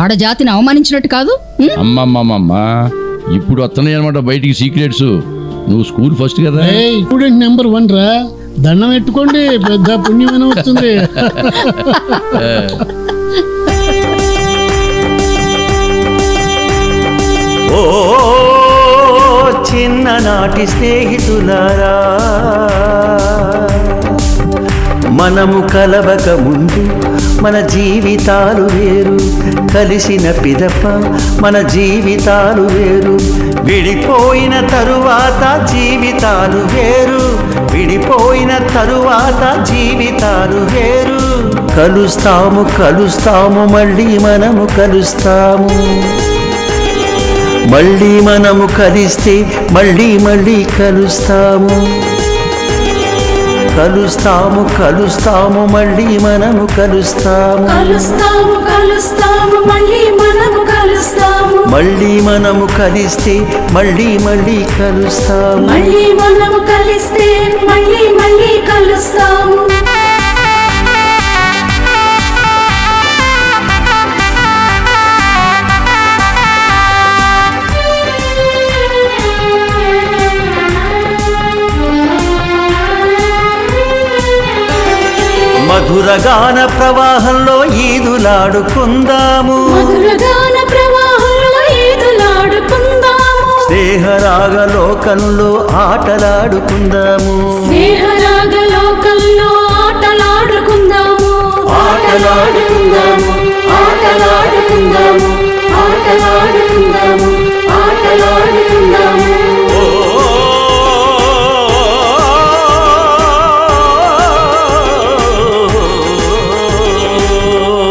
ఆడజాతిని అవమానించినట్టు కాదు. అమ్మమ్మమ్మమ్మ, ఇప్పుడు వస్తున్నాయి అనమాట బయటికి సీక్రెట్స్. నువ్వు స్కూల్ ఫస్ట్ కదా. స్టూడెంట్ నెంబర్ 1 రా. దండం పెట్టుకోండి, పెద్ద పుణ్యమైన వస్తుంది. ఓ చిన్ననాటి స్నేహితులారా, మనము కలవక ముందు మన జీవితాలు వేరు, కలిసిన పిదప మన జీవితాలు వేరు, విడిపోయిన తరువాత జీవితాలు వేరు, విడిపోయిన తరువాత జీవితాలు వేరు. కలుస్తాము కలుస్తాము మళ్ళీ మనము కలుస్తాము, మళ్ళీ మనము కలిస్తే మళ్ళీ మళ్ళీ కలుస్తాము, కలుస్తాము కలుస్తాము మళ్ళీ మనము కలుస్తాము, కలుస్తాము కలుస్తాము మళ్ళీ మనము కలుస్తాము, మళ్ళీ మనము కలిస్తే మళ్ళీ మళ్ళీ కలుస్తాము, మళ్ళీ మనము కలిస్తే మళ్ళీ మళ్ళీ కలుస్తాము. మధురగాన ప్రవాహంలో ఈదులాడుకుందాము, మధురగాన ప్రవాహంలో ఈదులాడుకుందాము, స్నేహరాగ లోకంలో ఆటలాడుకుందాము, స్నేహరాగ లోకంలో